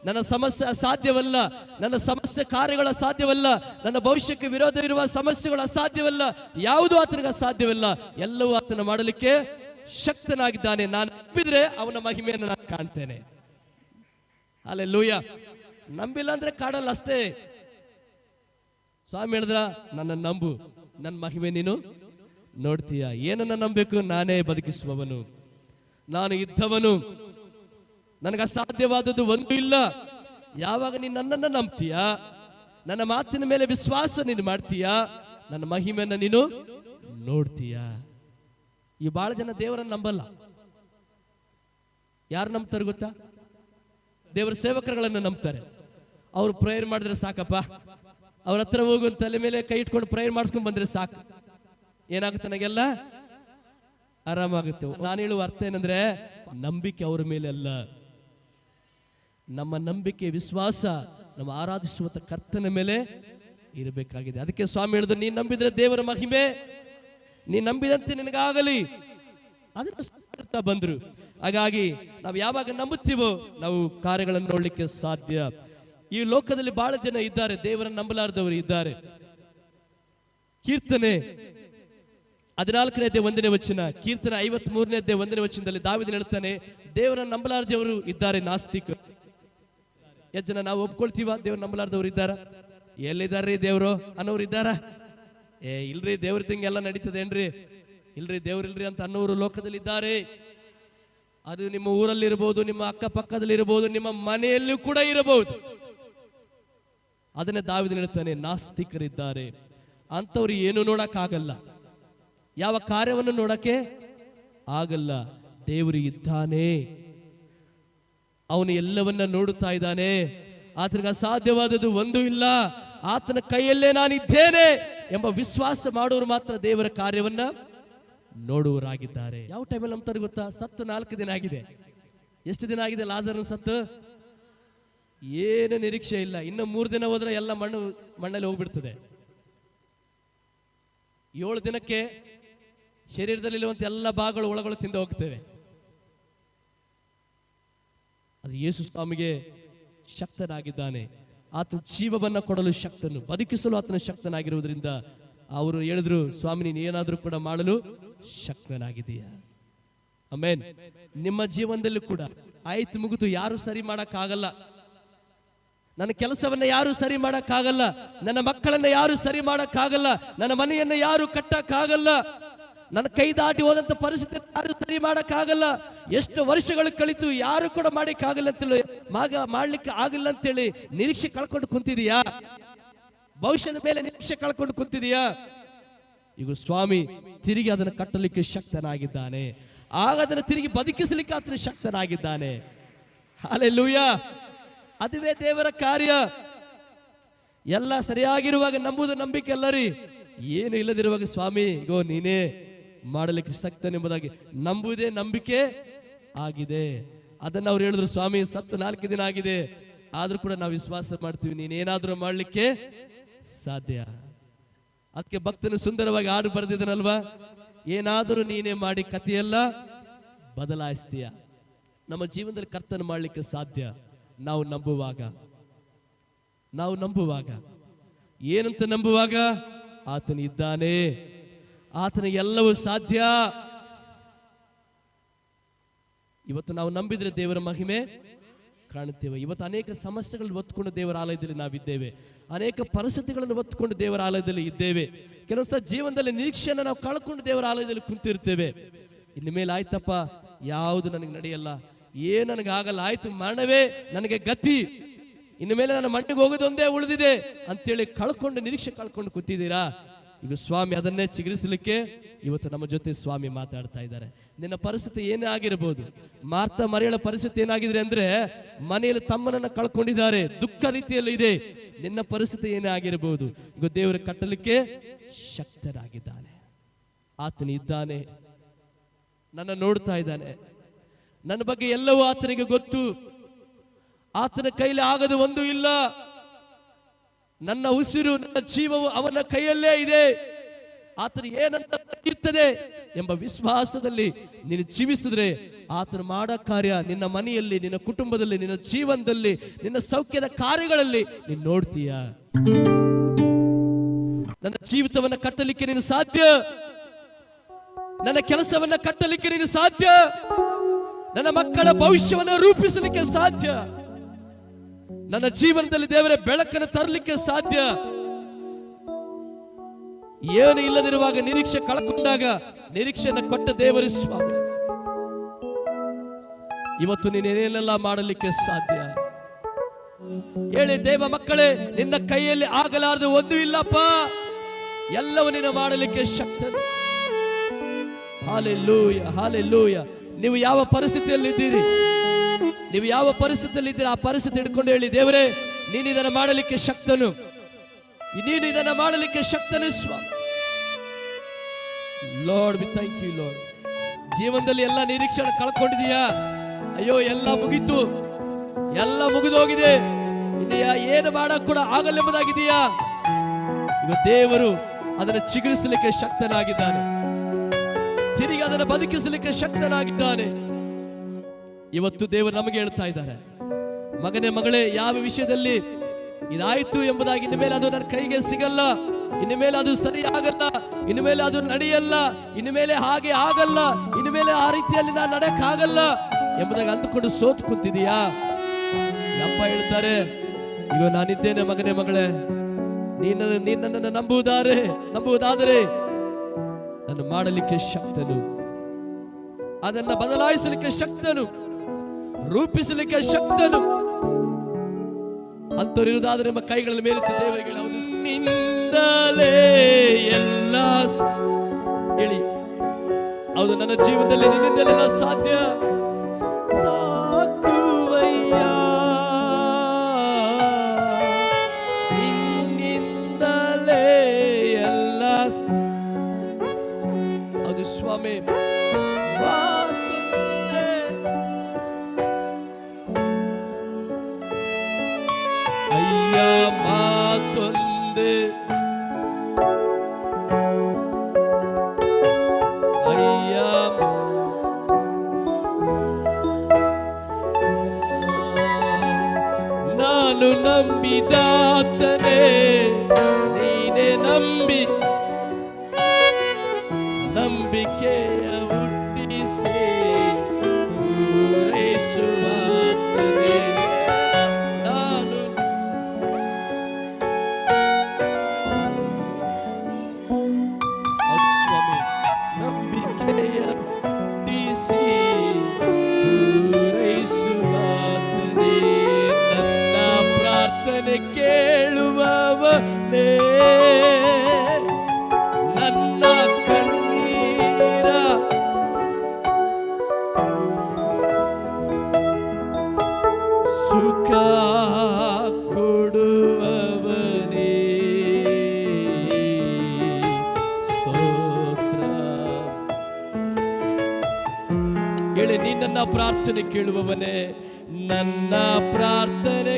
ನನ್ನ ಸಮಸ್ಯೆ ಅಸಾಧ್ಯವಲ್ಲ, ನನ್ನ ಸಮಸ್ಯೆ ಕಾರ್ಯಗಳ ಅಸಾಧ್ಯವಲ್ಲ, ನನ್ನ ಭವಿಷ್ಯಕ್ಕೆ ವಿರೋಧ ಇರುವ ಸಮಸ್ಯೆಗಳು ಅಸಾಧ್ಯವಲ್ಲ, ಯಾವುದೂ ಆತನಿಗೆ ಅಸಾಧ್ಯವಲ್ಲ, ಎಲ್ಲವೂ ಆತನ ಮಾಡಲಿಕ್ಕೆ ಶಕ್ತನಾಗಿದ್ದಾನೆ. ನಾನು ನಂಬಿದ್ರೆ ಅವನ ಮಹಿಮೆಯನ್ನು ನಾನು ಕಾಣ್ತೇನೆ. ಹಲ್ಲೆಲೂಯ. ನಂಬಿಲ್ಲ ಅಂದ್ರೆ ಕಾಡಲ್ಲ ಅಷ್ಟೇ. ಸ್ವಾಮಿ ಹೇಳಿದ್ರ, ನನ್ನ ನಂಬು, ನನ್ನ ಮಹಿಮೆ ನೀನು ನೋಡ್ತೀಯ. ಏನನ್ನ ನಂಬಬೇಕು? ನಾನೇ ಬದುಕಿಸುವವನು, ನಾನು ಇದ್ದವನು, ನನಗೆ ಅಸಾಧ್ಯವಾದದ್ದು ಒಂದು ಇಲ್ಲ. ಯಾವಾಗ ನೀನು ನನ್ನನ್ನು ನಂಬ್ತೀಯ, ನನ್ನ ಮಾತಿನ ಮೇಲೆ ವಿಶ್ವಾಸ ನೀನು ಮಾಡ್ತೀಯ, ನನ್ನ ಮಹಿಮೆಯನ್ನು ನೀನು ನೋಡ್ತೀಯ. ಈ ಬಹಳ ಜನ ದೇವರನ್ನು ನಂಬಲ್ಲ. ಯಾರು ನಂಬ್ತಾರೆ ಗೊತ್ತಾ? ದೇವರ ಸೇವಕರುಗಳನ್ನು ನಂಬ್ತಾರೆ. ಅವ್ರು ಪ್ರೇಯರ್ ಮಾಡಿದ್ರೆ ಸಾಕಪ್ಪ, ಅವ್ರ ಹತ್ರ ಹೋಗು, ತಲೆ ಮೇಲೆ ಕೈ ಇಟ್ಕೊಂಡು ಪ್ರೇಯರ್ ಮಾಡಿಸ್ಕೊಂಡು ಬಂದ್ರೆ ಸಾಕು, ಏನಾಗುತ್ತೆ ನನಗೆಲ್ಲ ಆರಾಮಾಗುತ್ತೆ. ನಾನು ಹೇಳುವ ಅರ್ಥ ಏನಂದ್ರೆ, ನಂಬಿಕೆ ಅವರ ಮೇಲೆ ಅಲ್ಲ, ನಮ್ಮ ನಂಬಿಕೆ ವಿಶ್ವಾಸ ನಮ್ಮ ಆರಾಧಿಸುವಂತ ಕರ್ತನ ಮೇಲೆ ಇರಬೇಕಾಗಿದೆ. ಅದಕ್ಕೆ ಸ್ವಾಮಿ ಹೇಳಿದ್ರು, ನೀನು ನಂಬಿದ್ರೆ ದೇವರ ಮಹಿಮೆ, ನೀನು ನಂಬಿದಂತೆ ನಿನಗಾಗಲಿ. ಅದನ್ನ ಬಂದ್ರು. ಹಾಗಾಗಿ ನಾವು ಯಾವಾಗ ನಂಬುತ್ತೀವೋ ನಾವು ಕಾರ್ಯಗಳನ್ನು ನೋಡ್ಲಿಕ್ಕೆ ಸಾಧ್ಯ. ಈ ಲೋಕದಲ್ಲಿ ಬಹಳ ಜನ ಇದ್ದಾರೆ, ದೇವರನ್ನು ನಂಬಲಾರದವರು ಇದ್ದಾರೆ. ಕೀರ್ತನೆ 14ನೇ 1ನೇ ವಚನ, ಕೀರ್ತನೆ 53ನೇ 1ನೇ ವಚನದಲ್ಲಿ ದಾವೀದನು ಹೇಳ್ತಾನೆ, ದೇವರನ್ನು ನಂಬಲಾರದವರು ಇದ್ದಾರೆ, ನಾಸ್ತಿಕರು. ಎಷ್ಟು ಜನ ನಾವು ಒಪ್ಕೊಳ್ತೀವ ದೇವ್ರ ನಂಬಲಾರ್ದವ್ರು ಇದ್ದಾರ? ಎಲ್ಲಿದ್ದಾರ್ರಿ ದೇವ್ರು ಅನ್ನೋರು ಇದ್ದಾರ? ಇಲ್ರಿ, ದೇವ್ರದಂಗೆ ಎಲ್ಲ ನಡೀತದೇನ್ರಿ? ಇಲ್ರಿ, ದೇವ್ರಿಲ್ರಿ ಅಂತ ಅನ್ನೋರು ಲೋಕದಲ್ಲಿ ಇದ್ದಾರೆ. ಅದು ನಿಮ್ಮ ಊರಲ್ಲಿ ಇರಬಹುದು, ನಿಮ್ಮ ಅಕ್ಕಪಕ್ಕದಲ್ಲಿ ಇರಬಹುದು, ನಿಮ್ಮ ಮನೆಯಲ್ಲೂ ಕೂಡ ಇರಬಹುದು. ಅದನ್ನೇ ದಾವೀದನು ಹೇಳ್ತಾನೆ, ನಾಸ್ತಿಕರಿದ್ದಾರೆ. ಅಂತವ್ರು ಏನು ನೋಡಕ್ಕಾಗಲ್ಲ, ಯಾವ ಕಾರ್ಯವನ್ನು ನೋಡಕ್ಕೆ ಆಗಲ್ಲ. ದೇವರು ಇದ್ದಾನೆ, ಅವನು ಎಲ್ಲವನ್ನ ನೋಡುತ್ತಾ ಇದ್ದಾನೆ. ಆತನಿಗೆ ಅಸಾಧ್ಯವಾದದ್ದು ಒಂದು ಇಲ್ಲ. ಆತನ ಕೈಯಲ್ಲೇ ನಾನಿದ್ದೇನೆ ಎಂಬ ವಿಶ್ವಾಸ ಮಾಡೋರು ಮಾತ್ರ ದೇವರ ಕಾರ್ಯವನ್ನ ನೋಡುವರಾಗಿದ್ದಾರೆ. ಯಾವ ಟೈಮಲ್ಲಿ ನಂಬ್ತಾರೆ ಗೊತ್ತಾ? ಸತ್ತು 4 ದಿನ ಆಗಿದೆ. ಎಷ್ಟು ದಿನ ಆಗಿದೆ ಲಾಜರನ ಸತ್ತು? ಏನು ನಿರೀಕ್ಷೆ ಇಲ್ಲ. ಇನ್ನು 3 ದಿನ ಹೋದ್ರೆ ಎಲ್ಲ ಮಣ್ಣಲ್ಲಿ ಹೋಗ್ಬಿಡ್ತದೆ. 7 ದಿನಕ್ಕೆ ಶರೀರದಲ್ಲಿರುವಂತ ಎಲ್ಲ ಭಾಗಗಳು ಒಳಗಳು ತಿಂದು ಹೋಗ್ತೇವೆ. ಅದು ಯೇಸು ಸ್ವಾಮಿಗೆ ಶಕ್ತನಾಗಿದ್ದಾನೆ. ಆತನ ಜೀವವನ್ನ ಕೊಡಲು ಶಕ್ತನು, ಬದುಕಿಸಲು ಆತನ ಶಕ್ತನಾಗಿರುವುದರಿಂದ ಅವರು ಹೇಳಿದ್ರು, ಸ್ವಾಮಿ ನೀನು ಏನಾದರೂ ಕೂಡ ಮಾಡಲು ಶಕ್ತನಾಗಿದೆಯಾ? ಆಮೆನ್. ನಿಮ್ಮ ಜೀವನದಲ್ಲಿ ಕೂಡ ಆಯ್ತು ಮುಗಿದು, ಯಾರು ಸರಿ ಮಾಡಕ್ಕಾಗಲ್ಲ. ನನ್ನ ಕೆಲಸವನ್ನ ಯಾರು ಸರಿ ಮಾಡಕ್ಕಾಗಲ್ಲ, ನನ್ನ ಮಕ್ಕಳನ್ನ ಯಾರು ಸರಿ ಮಾಡಕ್ಕಾಗಲ್ಲ, ನನ್ನ ಮನೆಯನ್ನ ಯಾರು ಕಟ್ಟಕ್ಕಾಗಲ್ಲ, ನನ್ನ ಕೈ ದಾಟಿ ಹೋದಂತ ಪರಿಸ್ಥಿತಿ ಯಾರು ಸರಿ ಮಾಡಕ್ಕಾಗಲ್ಲ. ಎಷ್ಟು ವರ್ಷಗಳು ಕಳಿತು ಯಾರು ಕೂಡ ಮಾಡಕ್ಕಾಗಲ್ಲ ಅಂತೇಳಿ, ಮಾಡ್ಲಿಕ್ಕೆ ಆಗಿಲ್ಲ ಅಂತೇಳಿ ನಿರೀಕ್ಷೆ ಕಳ್ಕೊಂಡು ಕುಂತಿದೀಯಾ? ಭವಿಷ್ಯದ ಮೇಲೆ ನಿರೀಕ್ಷೆ ಕಳ್ಕೊಂಡು ಕುಂತಿದೀಯಾ? ಈಗ ಸ್ವಾಮಿ ತಿರುಗಿ ಅದನ್ನು ಕಟ್ಟಲಿಕ್ಕೆ ಶಕ್ತನಾಗಿದ್ದಾನೆ. ಆಗ ಅದನ್ನು ತಿರುಗಿ ಬದುಕಿಸಲಿಕ್ಕೆ ಆತನ ಶಕ್ತನಾಗಿದ್ದಾನೆ. ಹಲ್ಲೆಲೂಯಾ. ಅದುವೇ ದೇವರ ಕಾರ್ಯ. ಎಲ್ಲ ಸರಿಯಾಗಿರುವಾಗ ನಂಬುದು ನಂಬಿಕೆ ಅಲ್ಲರಿ. ಏನು ಇಲ್ಲದಿರುವಾಗ ಸ್ವಾಮಿ ಗೋ ನೀನೇ ಮಾಡಲಿಕ್ಕೆ ಶಕ್ತನೆಂಬುದಾಗಿ ನಂಬುವುದೇ ನಂಬಿಕೆ ಆಗಿದೆ. ಅದನ್ನು ಅವ್ರು ಹೇಳಿದ್ರು, ಸ್ವಾಮಿ ಸತ್ತು 4 ದಿನ ಆಗಿದೆ, ಆದ್ರೂ ಕೂಡ ನಾವು ವಿಶ್ವಾಸ ಮಾಡ್ತೀವಿ ನೀನೇನಾದ್ರೂ ಮಾಡಲಿಕ್ಕೆ ಸಾಧ್ಯ. ಅದಕ್ಕೆ ಭಕ್ತನು ಸುಂದರವಾಗಿ ಹಾಡು ಬರೆದಿದ್ದನಲ್ವಾ, ಏನಾದರೂ ನೀನೇ ಮಾಡಿ ಕಥೆಯೆಲ್ಲ ಬದಲಾಯಿಸ್ತೀಯ. ನಮ್ಮ ಜೀವನದಲ್ಲಿ ಕರ್ತನ ಮಾಡಲಿಕ್ಕೆ ಸಾಧ್ಯ. ನಾವು ನಂಬುವಾಗ ಏನಂತ ನಂಬುವಾಗ? ಆತನು ಇದ್ದಾನೆ, ಆತನಿಗೆ ಎಲ್ಲವೂ ಸಾಧ್ಯ. ಇವತ್ತು ನಾವು ನಂಬಿದ್ರೆ ದೇವರ ಮಹಿಮೆ ಕಾಣುತ್ತೇವೆ. ಇವತ್ತು ಅನೇಕ ಸಮಸ್ಯೆಗಳನ್ನು ಹೊತ್ತುಕೊಂಡು ದೇವರ ಆಲಯದಲ್ಲಿ ನಾವಿದ್ದೇವೆ, ಅನೇಕ ಪರಿಸ್ಥಿತಿಗಳನ್ನು ಹೊತ್ತುಕೊಂಡು ದೇವರ ಆಲಯದಲ್ಲಿ ಇದ್ದೇವೆ. ಕೆಲವು ಸಲ ಜೀವನದಲ್ಲಿ ನಿರೀಕ್ಷೆಯನ್ನು ನಾವು ಕಳ್ಕೊಂಡು ದೇವರ ಆಲಯದಲ್ಲಿ ಕುಂತಿರ್ತೇವೆ. ಇನ್ನು ಮೇಲೆ ಆಯ್ತಪ್ಪ, ಯಾವುದು ನನಗೆ ನಡೆಯಲ್ಲ, ಏನು ನನಗಾಗಲ್ಲ, ಆಯ್ತು ಮರಣವೇ ನನಗೆ ಗತಿ, ಇನ್ನು ಮೇಲೆ ನನ್ನ ಮಟ್ಟಿಗೆ ಹೋಗೋದೊಂದೇ ಉಳಿದಿದೆ ಅಂತೇಳಿ ನಿರೀಕ್ಷೆ ಕಳ್ಕೊಂಡು ಕೂತಿದ್ದೀರಾ? ಈಗ ಸ್ವಾಮಿ ಅದನ್ನೇ ಚಿಗುರಿಸಲಿಕ್ಕೆ ಇವತ್ತು ನಮ್ಮ ಜೊತೆ ಸ್ವಾಮಿ ಮಾತಾಡ್ತಾ ಇದ್ದಾರೆ. ನಿನ್ನ ಪರಿಸ್ಥಿತಿ ಏನೇ ಆಗಿರಬಹುದು. ಮಾರ್ತಾ ಮರಿಯಳ ಪರಿಸ್ಥಿತಿ ಏನಾಗಿದೆ ಅಂದ್ರೆ, ಮನೆಯಲ್ಲಿ ತಮ್ಮನನ್ನ ಕಳ್ಕೊಂಡಿದ್ದಾರೆ, ದುಃಖ ರೀತಿಯಲ್ಲಿ ಇದೆ. ನಿನ್ನ ಪರಿಸ್ಥಿತಿ ಏನೇ ಆಗಿರಬಹುದು, ಈಗ ದೇವರು ಕಟ್ಟಲಿಕ್ಕೆ ಶಕ್ತರಾಗಿದ್ದಾನೆ. ಆತನ ಇದ್ದಾನೆ, ನನ್ನ ನೋಡ್ತಾ ಇದ್ದಾನೆ, ನನ್ನ ಬಗ್ಗೆ ಎಲ್ಲವೂ ಆತನಿಗೆ ಗೊತ್ತು. ಆತನ ಕೈಲಿ ಆಗದು ಒಂದು ಇಲ್ಲ. ನನ್ನ ಉಸಿರು, ನನ್ನ ಜೀವವು ಅವನ ಕೈಯಲ್ಲೇ ಇದೆ. ಆತನ ಏನಂತ ಇರ್ತದೆ ಎಂಬ ವಿಶ್ವಾಸದಲ್ಲಿ ನೀನು ಜೀವಿಸಿದ್ರೆ ಆತನ ಮಾಡೋ ಕಾರ್ಯ ನಿನ್ನ ಮನೆಯಲ್ಲಿ, ನಿನ್ನ ಕುಟುಂಬದಲ್ಲಿ, ನಿನ್ನ ಜೀವನದಲ್ಲಿ, ನಿನ್ನ ಸೌಖ್ಯದ ಕಾರ್ಯಗಳಲ್ಲಿ ನೀನು ನೋಡ್ತೀಯ. ನನ್ನ ಜೀವಿತವನ್ನ ಕಟ್ಟಲಿಕ್ಕೆ ನೀನು ಸಾಧ್ಯ, ನನ್ನ ಕೆಲಸವನ್ನ ಕಟ್ಟಲಿಕ್ಕೆ ನೀನು ಸಾಧ್ಯ, ನನ್ನ ಮಕ್ಕಳ ಭವಿಷ್ಯವನ್ನು ರೂಪಿಸಲಿಕ್ಕೆ ಸಾಧ್ಯ, ನನ್ನ ಜೀವನದಲ್ಲಿ ದೇವರ ಬೆಳಕನ್ನು ತರಲಿಕ್ಕೆ ಸಾಧ್ಯ. ಏನು ಇಲ್ಲದಿರುವಾಗ ನಿರೀಕ್ಷೆ ಕಳ್ಕೊಂಡಾಗ ನಿರೀಕ್ಷೆಯನ್ನು ಕೊಟ್ಟ ದೇವರ ಸ್ವಾಮಿ ಇವತ್ತು ನೀನೇನೆಲ್ಲ ಮಾಡಲಿಕ್ಕೆ ಸಾಧ್ಯ. ಹೇಳಿ, ದೇವ ಮಕ್ಕಳೇ, ನಿನ್ನ ಕೈಯಲ್ಲಿ ಆಗಲಾರದು ಒಂದು ಇಲ್ಲಪ್ಪ, ಎಲ್ಲವೂ ನೀನು ಮಾಡಲಿಕ್ಕೆ ಶಕ್ತನು. Hallelujah, hallelujah. ನೀವು ಯಾವ ಪರಿಸ್ಥಿತಿಯಲ್ಲಿ ಇದ್ದೀರಿ, ನೀವು ಯಾವ ಪರಿಸ್ಥಿತಿಯಲ್ಲಿ ಇದ್ದೀರಿ, ಆ ಪರಿಸ್ಥಿತಿ ಹಿಡ್ಕೊಂಡು ಹೇಳಿ, ದೇವರೇ ನೀನು ಇದನ್ನು ಮಾಡಲಿಕ್ಕೆ ಶಕ್ತನು, ನೀನು ಇದನ್ನು ಮಾಡಲಿಕ್ಕೆ ಶಕ್ತನು ಸ್ವಾಮಿ. Lord we thank you Lord. ಜೀವನದಲ್ಲಿ ಎಲ್ಲ ನಿರೀಕ್ಷೆ ಕಳ್ಕೊಂಡಿದೀಯಾ? ಅಯ್ಯೋ ಎಲ್ಲ ಮುಗೀತು, ಎಲ್ಲ ಮುಗಿದೋಗಿದೆ, ಇನ್ನು ಏನು ಮಾಡಕ್ ಕೂಡ ಆಗಲೆಂಬುದಾಗಿದೆಯಾ? ಈಗ ದೇವರು ಅದನ್ನು ಚಿಗುರಿಸಲಿಕ್ಕೆ ಶಕ್ತನಾಗಿದ್ದಾನೆ, ತಿರುಗಿ ಅದನ್ನು ಬದುಕಿಸಲಿಕ್ಕೆ ಶಕ್ತನಾಗಿದ್ದಾನೆ. ಇವತ್ತು ದೇವರು ನಮಗೆ ಹೇಳ್ತಾ ಇದ್ದಾರೆ, ಮಗನೇ ಮಗಳೇ, ಯಾವ ವಿಷಯದಲ್ಲಿ ಇದಾಯ್ತು ಎಂಬುದಾಗಿ ಇನ್ನು ಮೇಲೆ ಅದು ನನ್ನ ಕೈಗೆ ಸಿಗಲ್ಲ, ಇನ್ನು ಮೇಲೆ ಅದು ಸರಿ ಆಗಲ್ಲ, ಇನ್ನು ಮೇಲೆ ಅದು ನಡೆಯಲ್ಲ, ಇನ್ನು ಮೇಲೆ ಹಾಗೆ ಆಗಲ್ಲ, ಇನ್ನು ಮೇಲೆ ಆ ರೀತಿಯಲ್ಲಿ ನಾನು ನಡೆಯಕ್ಕಾಗಲ್ಲ ಎಂಬುದಾಗಿ ಅಂದುಕೊಂಡು ಸೋತು ಕುಂತಿದೀಯಾ? ಅಪ್ಪ ಹೇಳ್ತಾರೆ, ಈಗ ನಾನಿದ್ದೇನೆ ಮಗನೇ ಮಗಳೇ, ನನ್ನನ್ನು ನಂಬುವುದಾದರೆ ನನ್ನ ಮಾಡಲಿಕ್ಕೆ ಶಕ್ತನು, ಅದನ್ನ ಬದಲಾಯಿಸಲಿಕ್ಕೆ ಶಕ್ತನು, ರೂಪಿಸಲಿಕ್ಕೆ ಶಕ್ತನು. ಅಂತವರಿರುವುದಾದರೆ ನಿಮ್ಮ ಕೈಗಳ ಮೇಲೆ ದೇವರಿಗೆ ನಿಂದಲೇ ಎಲ್ಲ ಹೇಳಿ, ಹೌದು ನನ್ನ ಜೀವನದಲ್ಲಿ ನಿನ್ನಿಂದಲೆಲ್ಲ ಸಾಧ್ಯ. ಸಾಕುವಯ್ಯ ನಿನ್ನಿಂದಲೇ ಎಲ್ಲ, ಹೌದು ಸ್ವಾಮಿ. ಮಾತೊಂದೆ ಅಯ್ಯ, ನಾನು ನಂಬಿದಾತನೇ ನೀನೆ ನಂಬಿ ನಂಬಿಕೆಯ ಹುಟ್ಟಿಸಿ ಪೂರೈಸುವಾತನೇ. ನಾನು ನಂಬಿಕೆಯ ಹುಟ್ಟಿಸಿ ಪೂರೈಸುವಾತನೇ. ನನ್ನ ಪ್ರಾರ್ಥನೆ ಕೇಳುವವನೇ, ನನ್ನ ಕಣ್ಣೀರ ಸುಖ ಕೊಡುವವನೇ. ಸ್ತೋತ್ರ. ಹೇಳಿ, ನೀ ನನ್ನ ಪ್ರಾರ್ಥನೆ ಕೇಳುವವನೇ, ನನ್ನ ಪ್ರಾರ್ಥನೆ